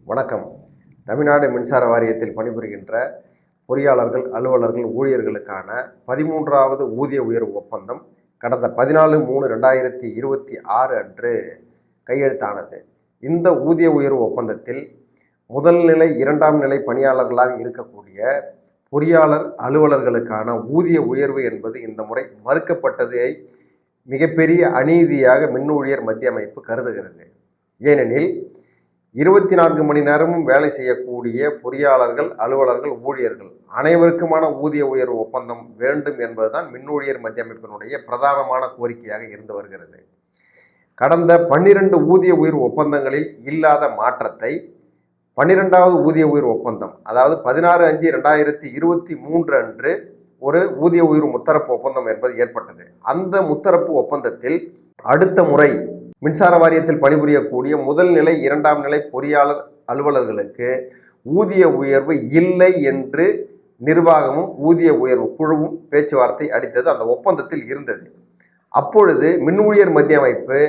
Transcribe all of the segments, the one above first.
வணக்கம். தமிழ்நாடு மின்சார வாரியத்தில் பணிபுரிகின்ற பொறியாளர்கள், அலுவலர்கள், ஊழியர்களுக்கான 13வது ஊதிய உயர்வு ஒப்பந்தம் கடந்த 14/3/2026 அன்று கையெழுத்தானது. இந்த ஊதிய உயர்வு ஒப்பந்தத்தில் முதல் நிலை, இரண்டாம் நிலை பணியாளர்களாக இருக்கக்கூடிய பொறியாளர், அலுவலர்களுக்கான ஊதிய உயர்வு என்பது இந்த முறை மறுக்கப்பட்டதை மிகப்பெரிய அநீதியாக மின் ஊழியர் மத்திய அமைப்பு கருதுகிறது. ஏனெனில் 24 மணி நேரமும் வேலை செய்யக்கூடிய பொறியாளர்கள், அலுவலர்கள், ஊழியர்கள் அனைவருக்குமான ஊதிய உயர்வு ஒப்பந்தம் வேண்டும் என்பதுதான் மின் ஊழியர் மத்திய அமைப்பினுடைய பிரதானமான கோரிக்கையாக இருந்து வருகிறது. கடந்த 12 ஊதிய உயர்வு ஒப்பந்தங்களில் இல்லாத மாற்றத்தை 12வது ஊதிய உயர்வு ஒப்பந்தம், அதாவது 16/5/2023 அன்று ஒரு ஊதிய உயர்வு முத்தரப்பு ஒப்பந்தம் என்பது ஏற்பட்டது. அந்த முத்தரப்பு ஒப்பந்தத்தில் அடுத்த முறை மின்சார வாரியத்தில் பணிபுரியக்கூடிய முதல் நிலை, இரண்டாம் நிலை பொறியாளர், அலுவலர்களுக்கு ஊதிய உயர்வு இல்லை என்று நிர்வாகமும் ஊதிய உயர்வு குழுவும் பேச்சுவார்த்தை அளித்தது அந்த ஒப்பந்தத்தில் இருந்தது. அப்பொழுது மின் ஊழியர் மத்திய அமைப்பு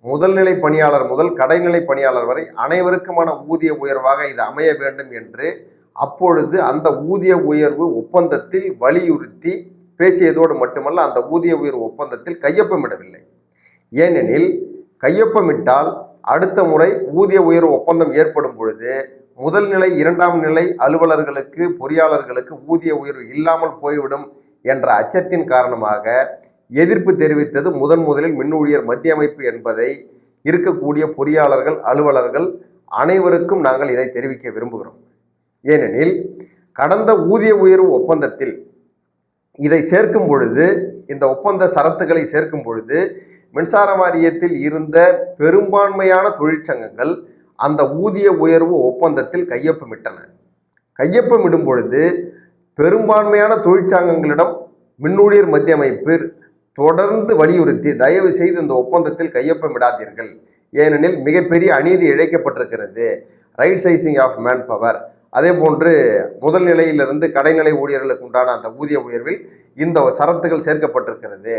முதல்நிலை பணியாளர் முதல் கடைநிலை பணியாளர் வரை அனைவருக்குமான ஊதிய உயர்வாக இது அமைய வேண்டும் என்று அப்பொழுது அந்த ஊதிய உயர்வு ஒப்பந்தத்தில் வலியுறுத்தி பேசியதோடு மட்டுமல்ல, அந்த ஊதிய உயர்வு ஒப்பந்தத்தில் கையொப்பமிடவில்லை. ஏனெனில் கையொப்பமிட்டால் அடுத்த முறை ஊதிய உயர்வு ஒப்பந்தம் ஏற்படும் பொழுது முதல் நிலை, இரண்டாம் நிலை அலுவலர்களுக்கு, பொறியாளர்களுக்கு ஊதிய உயர்வு இல்லாமல் போய்விடும் என்ற அச்சத்தின் காரணமாக எதிர்ப்பு தெரிவித்தது முதலில் மின் ஊழியர் மத்திய அமைப்பு என்பதை இருக்கக்கூடிய பொறியாளர்கள், அலுவலர்கள் அனைவருக்கும் நாங்கள் இதை தெரிவிக்க விரும்புகிறோம். ஏனெனில் கடந்த ஊதிய உயர்வு ஒப்பந்தத்தில் இதை சேர்க்கும் பொழுது, இந்த ஒப்பந்த சரத்துக்களை சேர்க்கும் பொழுது மின்சார வாரியத்தில் இருந்த பெரும்பான்மையான தொழிற்சங்கங்கள் அந்த ஊதிய உயர்வு ஒப்பந்தத்தில் கையொப்பமிட்டன. கையொப்பமிடும் பொழுது பெரும்பான்மையான தொழிற்சங்கங்களிடம் மின் ஊழியர் மத்திய அமைப்பு தொடர்ந்து வலியுறுத்தி, தயவு செய்து இந்த ஒப்பந்தத்தில் கையொப்பமிடாதீர்கள், ஏனெனில் மிகப்பெரிய அநீதி இழைக்கப்பட்டிருக்கிறது. Rightsizing of manpower, அதே போன்று முதல் நிலையிலிருந்து கடைநிலை ஊழியர்களுக்கு உண்டான அந்த ஊதிய உயர்வில் இந்த சரத்துகள் சேர்க்கப்பட்டிருக்கிறது,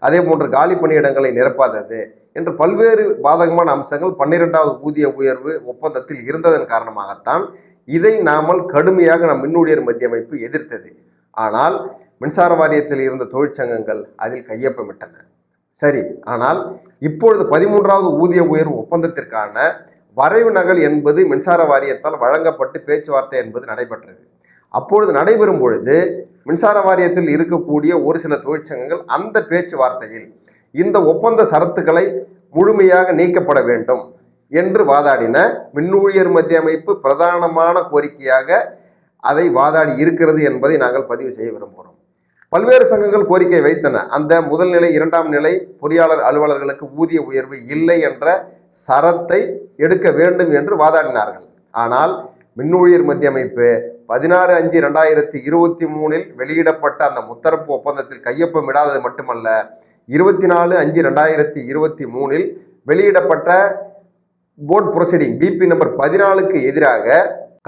அதே போன்று காலி பணியிடங்களை நிரப்பாதது என்று பல்வேறு பாதகமான அம்சங்கள் 12வது ஊதிய உயர்வு ஒப்பந்தத்தில் இருந்ததன் காரணமாகத்தான் இதை நாமல் கடுமையாக நம் மின் ஊழியர் மத்திய அமைப்பு எதிர்த்தது. ஆனால் மின்சார வாரியத்தில் இருந்த தொழிற்சங்கங்கள் அதில் கையொப்பமிட்டன. சரி, ஆனால் இப்பொழுது 13வது ஊதிய உயர்வு ஒப்பந்தத்திற்கான வரைவு நகல் என்பது மின்சார வாரியத்தால் வழங்கப்பட்டு பேச்சுவார்த்தை என்பது நடைபெற்றது. அப்பொழுது நடைபெறும் பொழுது மின்சார வாரியத்தில் இருக்கக்கூடிய ஒரு சில தொழிற்சங்கங்கள் அந்த பேச்சுவார்த்தையில் இந்த ஒப்பந்த சரத்துக்களை முழுமையாக நீக்கப்பட வேண்டும் என்று வாதாடின. மின் ஊழியர் மத்திய அமைப்பு பிரதானமான கோரிக்கையாக அதை வாதாடி இருக்கிறது என்பதை நாங்கள் பதிவு செய்ய விரும்புகிறோம். பல்வேறு சங்கங்கள் கோரிக்கை வைத்தன. அந்த முதல் நிலை, இரண்டாம் நிலை பொறியாளர், அலுவலர்களுக்கு ஊதிய உயர்வு இல்லை என்ற சரத்தை எடுக்க வேண்டும் என்று வாதாடினார்கள். ஆனால் மின் ஊழியர் மத்திய அமைப்பு 16/5/2023 வெளியிடப்பட்ட அந்த முத்தரப்பு ஒப்பந்தத்தில் கையொப்பமிடாதது மட்டுமல்ல, 24/5/2023 வெளியிடப்பட்ட போர்ட் ப்ரொசீடிங் பிபி நம்பர் 14க்கு எதிராக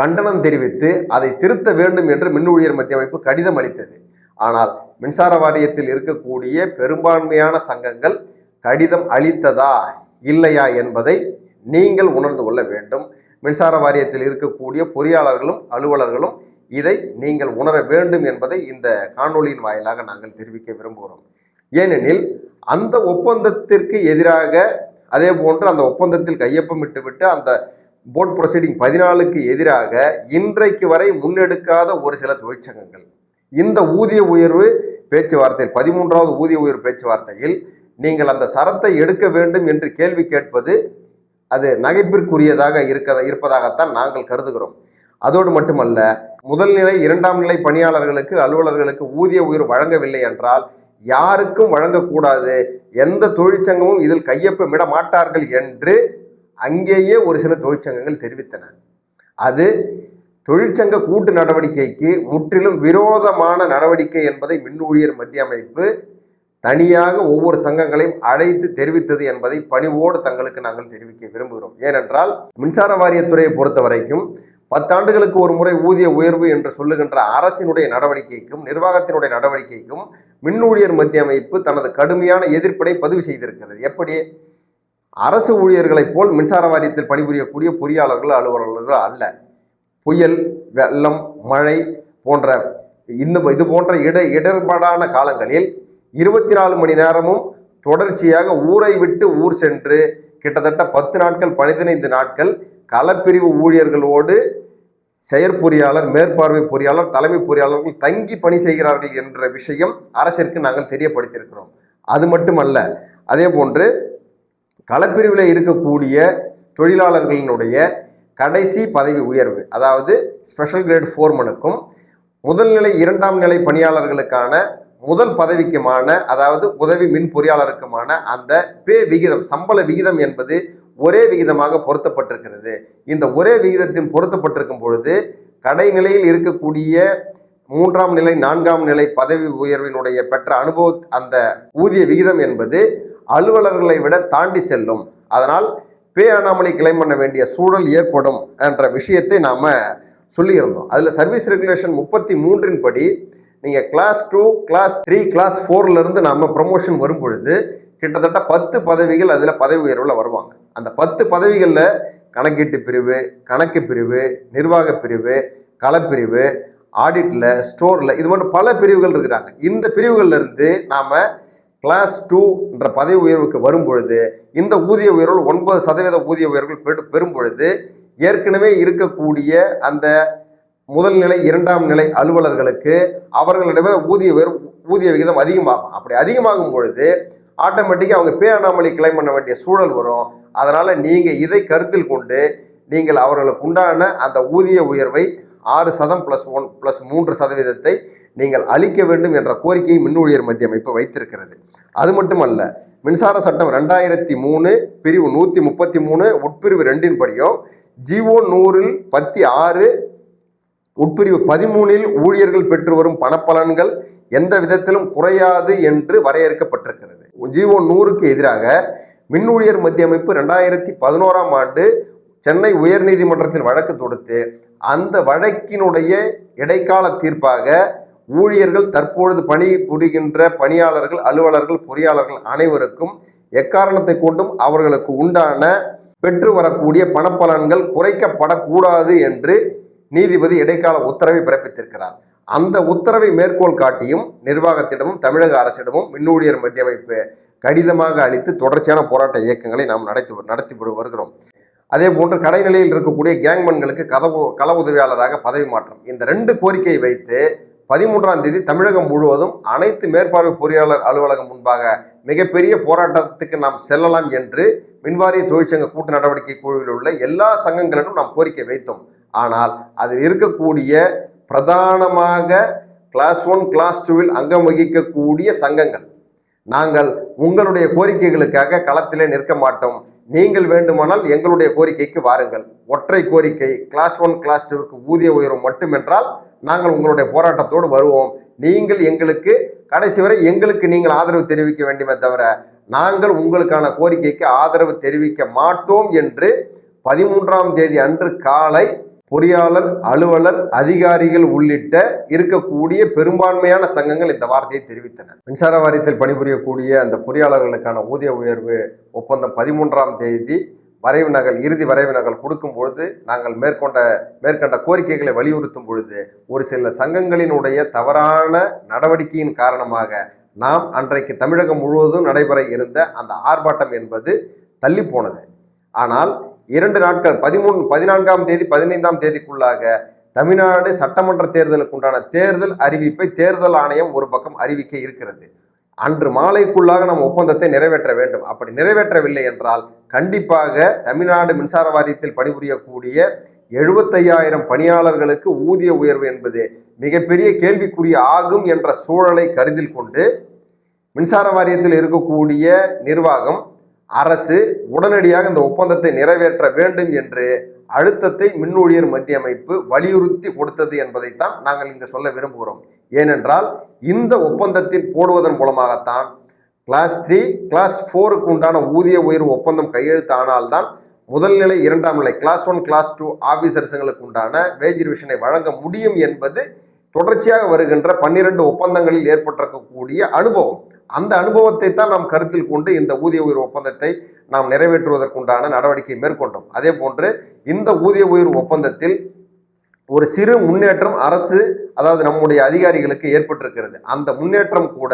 கண்டனம் தெரிவித்து அதை திருத்த வேண்டும் என்று மின் ஊழியர் மத்திய அமைப்பு கடிதம் அளித்தது. ஆனால் மின்சார வாரியத்தில் இருக்கக்கூடிய பெரும்பான்மையான சங்கங்கள் கடிதம் அளித்ததா இல்லையா என்பதை நீங்கள் உணர்ந்து கொள்ள வேண்டும். மின்சார வாரியத்தில் இருக்கக்கூடிய பொறியாளர்களும், அலுவலர்களும் இதை நீங்கள் உணர வேண்டும் என்பதை இந்த காணொலியின் வாயிலாக நாங்கள் தெரிவிக்க விரும்புகிறோம். ஏனெனில் அந்த ஒப்பந்தத்திற்கு எதிராக, அதே போன்று அந்த ஒப்பந்தத்தில் கையொப்பமிட்டு விட்டு அந்த போர்ட் ப்ரொசீடிங் 14க்கு எதிராக இன்றைக்கு வரை முன்னெடுக்காத ஒரு சில தொழிற்சங்கங்கள் இந்த ஊதிய உயர்வு பேச்சுவார்த்தையில், 13வது ஊதிய உயர்வு பேச்சுவார்த்தையில் நீங்கள் அந்த சரத்தை எடுக்க வேண்டும் என்று கேள்வி கேட்பது அது நகைப்பிற்குரியதாக இருப்பதாகத்தான் நாங்கள் கருதுகிறோம். அதோடு மட்டுமல்ல, முதல் நிலை, இரண்டாம் நிலை பணியாளர்களுக்கு, அலுவலர்களுக்கு ஊதிய உயர்வு வழங்கவில்லை என்றால் யாருக்கும் வழங்கக்கூடாது, எந்த தொழிற்சங்கமும் இதில் கையொப்பமிட மாட்டார்கள் என்று அங்கேயே ஒரு சில தொழிற்சங்கங்கள் தெரிவித்தன. அது தொழிற்சங்க கூட்டு நடவடிக்கைக்கு முற்றிலும் விரோதமான நடவடிக்கை என்பதை மின் ஊழியர் மத்திய அமைப்பு தனியாக ஒவ்வொரு சங்கங்களையும் அழைத்து தெரிவித்தது என்பதை பணிவோடு தங்களுக்கு நாங்கள் தெரிவிக்க விரும்புகிறோம். ஏனென்றால் மின்சார வாரியத்துறையை பொறுத்த வரைக்கும் 10 ஆண்டுகளுக்கு ஒரு முறை ஊதிய உயர்வு என்று சொல்லுகின்ற அரசினுடைய நடவடிக்கைக்கும் நிர்வாகத்தினுடைய நடவடிக்கைக்கும் மின் ஊழியர் மத்திய அமைப்பு தனது கடுமையான எதிர்ப்பினை பதிவு செய்திருக்கிறது. எப்படி? அரசு ஊழியர்களைப் போல் மின்சார வாரியத்தில் பணிபுரியக்கூடிய பொறியாளர்கள் அலுவலர்கள் அல்ல. புயல், வெள்ளம், மழை போன்ற இது போன்ற இடர்பாடான காலங்களில் 24 மணி நேரமும் தொடர்ச்சியாக ஊரை விட்டு ஊர் சென்று கிட்டத்தட்ட 10 நாட்கள் 15 நாட்கள் களப்பிரிவு ஊழியர்களோடு செயற்பொறியாளர், மேற்பார்வை பொறியாளர், தலைமை பொறியாளர்கள் தங்கி பணி செய்கிறார்கள் என்ற விஷயம் அரசிற்கு நாங்கள் தெரியப்படுத்தியிருக்கிறோம். அது மட்டுமல்ல, அதே போன்று களப்பிரிவில் இருக்கக்கூடிய தொழிலாளர்களினுடைய கடைசி பதவி உயர்வு, அதாவது ஸ்பெஷல் கிரேட் ஃபோர்மனுக்கும் முதல் நிலை 2ஆம் நிலை பணியாளர்களுக்கான முதல் பதவிக்குமான, அதாவது உதவி மின் பொறியாளருக்குமான அந்த பே விகிதம், சம்பள விகிதம் என்பது ஒரே விகிதமாக பொருத்தப்பட்டிருக்கிறது. இந்த ஒரே விகிதத்தில் பொருத்தப்பட்டிருக்கும் பொழுது கடைநிலையில் இருக்கக்கூடிய 3ஆம் நிலை 4ஆம் நிலை பதவி உயர்வினுடைய பெற்ற அந்த ஊதிய விகிதம் என்பது அலுவலர்களை விட தாண்டி செல்லும். அதனால் பே அனாமலி கிளைம் பண்ண வேண்டிய சூழல் ஏற்படும் என்ற விஷயத்தை நாம் சொல்லியிருந்தோம். அதில் சர்வீஸ் ரெகுலேஷன் 33 படி நீங்கள் கிளாஸ் 2, கிளாஸ் 3, கிளாஸ் 4லேருந்து நாம் ப்ரமோஷன் வரும் பொழுது கிட்டத்தட்ட 10 பதவிகள் அதில் பதவி உயர்வில் வருவாங்க. அந்த 10 பதவிகளில் கணக்கீட்டு பிரிவு, கணக்கு பிரிவு, நிர்வாக பிரிவு, களப்பிரிவு, ஆடிட்டில், ஸ்டோரில், இது மாதிரி பல பிரிவுகள் இருக்கிறாங்க. இந்த பிரிவுகளிலிருந்து நாம் கிளாஸ் 2 பதவி உயர்வுக்கு வரும் பொழுது இந்த ஊதிய உயர்வுகள் 9% ஊதிய உயர்வுகள் பெறும் பொழுது ஏற்கனவே இருக்கக்கூடிய அந்த முதல் நிலை 2ஆம் நிலை அலுவலர்களுக்கு அவர்களிடமே ஊதிய விகிதம் அதிகமாகும். அப்படி அதிகமாகும் பொழுது ஆட்டோமேட்டிக்காக அவங்க பே அனாமலி கிளைம் பண்ண வேண்டிய சூழல் வரும். அதனால் நீங்கள் இதை கருத்தில் கொண்டு நீங்கள் அவர்களுக்கு உண்டான அந்த ஊதிய உயர்வை 6% + 3% நீங்கள் அளிக்க வேண்டும் என்ற கோரிக்கையை மின் ஊழியர் மத்திய அமைப்பு வைத்திருக்கிறது. அது மட்டுமல்ல, மின்சார சட்டம் 2003 பிரிவு 133 உட்பிரிவு 2 படியும் ஜிஓ 100 பத்தி 6 உட்பிரிவு 13 ஊழியர்கள் பெற்று வரும் பணப்பலன்கள் எந்த விதத்திலும் குறையாது என்று வரையறுக்கப்பட்டிருக்கிறது. ஜிஓ 100க்கு எதிராக மின் ஊழியர் மத்திய அமைப்பு 2011ஆம் ஆண்டு சென்னை உயர்நீதிமன்றத்தில் வழக்கு தொடுத்து அந்த வழக்கினுடைய இடைக்கால தீர்ப்பாக ஊழியர்கள் தற்பொழுது பணிபுரிகின்ற பணியாளர்கள், அலுவலர்கள், பொறியாளர்கள் அனைவருக்கும் எக்காரணத்தை கொண்டும் அவர்களுக்கு உண்டான பெற்று வரக்கூடிய பணப்பலன்கள் குறைக்கப்படக்கூடாது என்று நீதிபதி இடைக்கால உத்தரவை பிறப்பித்திருக்கிறார். அந்த உத்தரவை மேற்கோள் காட்டியும் நிர்வாகத்திடமும் தமிழக அரசிடமும் மின் ஊழியர் மத்திய அமைப்பு கடிதமாக அளித்து தொடர்ச்சியான போராட்ட இயக்கங்களை நாம் நடத்தி வருகிறோம். அதே போன்று கடைநிலையில் இருக்கக்கூடிய கேங்மன்களுக்கு கள உதவியாளராக பதவி மாற்றம், இந்த 2 கோரிக்கையை வைத்து 13ஆம் தேதி தமிழகம் முழுவதும் அனைத்து மேற்பார்வை பொறியாளர் அலுவலகம் முன்பாக மிகப்பெரிய போராட்டத்துக்கு நாம் செல்லலாம் என்று மின்வாரிய தொழிற்சங்க கூட்டு நடவடிக்கை குழுவில் உள்ள எல்லா சங்கங்களிடம் நாம் கோரிக்கை வைத்தோம். ஆனால் அதில் இருக்கக்கூடிய பிரதானமாக கிளாஸ் 1, கிளாஸ் 2ல் அங்கம் வகிக்கக்கூடிய சங்கங்கள், நாங்கள் உங்களுடைய கோரிக்கைகளுக்காக களத்திலே நிற்க மாட்டோம், நீங்கள் வேண்டுமானால் எங்களுடைய கோரிக்கைக்கு வாருங்கள், ஒற்றை கோரிக்கை கிளாஸ் 1, கிளாஸ் 2க்கு ஊதிய உயர்வு மட்டுமென்றால் நாங்கள் உங்களுடைய போராட்டத்தோடு வருவோம், நீங்கள் எங்களுக்கு கடைசி வரை எங்களுக்கு நீங்கள் ஆதரவு தெரிவிக்க வேண்டுமே தவிர நாங்கள் உங்களுக்கான கோரிக்கைக்கு ஆதரவு தெரிவிக்க மாட்டோம் என்று 13ஆம் தேதி அன்று காலை பொறியாளர், அலுவலர், அதிகாரிகள் உள்ளிட்ட இருக்கக்கூடிய பெரும்பான்மையான சங்கங்கள் இந்த வார்த்தையை தெரிவித்தன. மின்சார வாரியத்தில் பணிபுரியக்கூடிய அந்த பொறியாளர்களுக்கான ஊதிய உயர்வு ஒப்பந்தம் 13ஆம் தேதி இறுதி வரைவு நகல் கொடுக்கும் பொழுது நாங்கள் மேற்கண்ட கோரிக்கைகளை வலியுறுத்தும் பொழுது ஒரு சில சங்கங்களினுடைய தவறான நடவடிக்கையின் காரணமாக நாம் அன்றைக்கு தமிழகம் முழுவதும் நடைபெற இருந்த அந்த ஆர்ப்பாட்டம் என்பது தள்ளி போனது. ஆனால் 2 நாட்கள் 14ஆம் தேதி 15ஆம் தேதிக்குள்ளாக தமிழ்நாடு சட்டமன்ற தேர்தலுக்கு உண்டான தேர்தல் அறிவிப்பை தேர்தல் ஆணையம் ஒரு பக்கம் அறிவிக்க இருக்கிறது. அன்று மாலைக்குள்ளாக நாம் ஒப்பந்தத்தை நிறைவேற்ற வேண்டும். அப்படி நிறைவேற்றவில்லை என்றால் கண்டிப்பாக தமிழ்நாடு மின்சார வாரியத்தில் பணிபுரியக்கூடிய 75,000 பணியாளர்களுக்கு ஊதிய உயர்வு என்பது மிகப்பெரிய கேள்விக்குரிய ஆகும் என்ற சூழலை கருத்தில் கொண்டு மின்சார வாரியத்தில் இருக்கக்கூடிய நிர்வாகம், அரசு உடனடியாக இந்த ஒப்பந்தத்தை நிறைவேற்ற வேண்டும் என்று அழுத்தத்தை மின் ஊழியர் மத்திய அமைப்பு வலியுறுத்தி கொடுத்தது என்பதைத்தான் நாங்கள் இங்கு சொல்ல விரும்புகிறோம். ஏனென்றால் இந்த ஒப்பந்தத்தில் போடுவதன் மூலமாகத்தான் கிளாஸ் 3, கிளாஸ் 4க்கு உண்டான ஊதிய உயர்வு ஒப்பந்தம் கையெழுத்து ஆனால்தான் முதல் நிலை 2ஆம் நிலை கிளாஸ் 1, கிளாஸ் 2 ஆபீசர்ஸுங்களுக்கு உண்டான வேஜ் ரிவிஷனை வழங்க முடியும் என்பது தொடர்ச்சியாக வருகின்ற 12 ஒப்பந்தங்களில் ஏற்பட்டிருக்கக்கூடிய அனுபவம். அந்த அனுபவத்தை தான் நாம் கருத்தில் கொண்டு இந்த ஊதிய உயர்வு ஒப்பந்தத்தை நாம் நிறைவேற்றுவதற்குண்டான நடவடிக்கை மேற்கொண்டோம். அதே போன்று இந்த ஊதிய உயர்வு ஒப்பந்தத்தில் ஒரு சிறு முன்னேற்றம் அரசு, அதாவது நம்முடைய அதிகாரிகளுக்கு ஏற்பட்டிருக்கிறது. அந்த முன்னேற்றம் கூட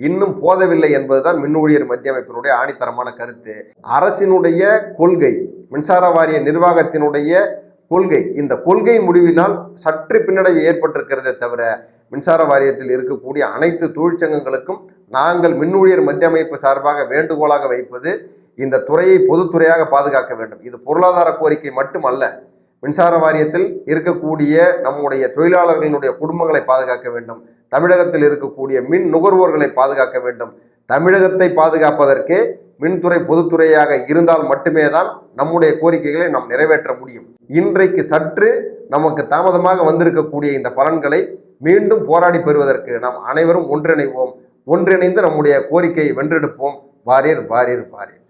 இன்னும் போதவில்லை என்பதுதான் மின் ஊழியர் மத்திய அமைப்பினுடைய ஆணித்தரமான கருத்து. அரசினுடைய கொள்கை, மின்சார வாரிய நிர்வாகத்தினுடைய கொள்கை, இந்த கொள்கை முடிவினால் சற்று பின்னடைவு ஏற்பட்டிருக்கிறதே தவிர மின்சார வாரியத்தில் இருக்கக்கூடிய அனைத்து தொழிற்சங்கங்களுக்கும் நாங்கள் மின் ஊழியர் மத்திய அமைப்பு சார்பாக வேண்டுகோளாக வைப்பது, இந்த துறையை பொதுத்துறையாக பாதுகாக்க வேண்டும். இது பொருளாதார கோரிக்கை மட்டுமல்ல. மின்சார வாரியத்தில் இருக்கக்கூடிய நம்முடைய தொழிலாளர்களினுடைய குடும்பங்களை பாதுகாக்க வேண்டும். தமிழகத்தில் இருக்கக்கூடிய மின் நுகர்வோர்களை பாதுகாக்க வேண்டும். தமிழகத்தை பாதுகாப்பதற்கே மின்துறை பொதுத்துறையாக இருந்தால் மட்டுமே தான் நம்முடைய கோரிக்கைகளை நாம் நிறைவேற்ற முடியும். இன்றைக்கு சற்று நமக்கு தாமதமாக வந்திருக்கக்கூடிய இந்த பலன்களை மீண்டும் போராடி பெறுவதற்கு நாம் அனைவரும் ஒன்றிணைவோம். ஒன்றிணைந்து நம்முடைய கோரிக்கையை வென்றெடுப்போம். வாரீர் வாரீர் வாரீர்.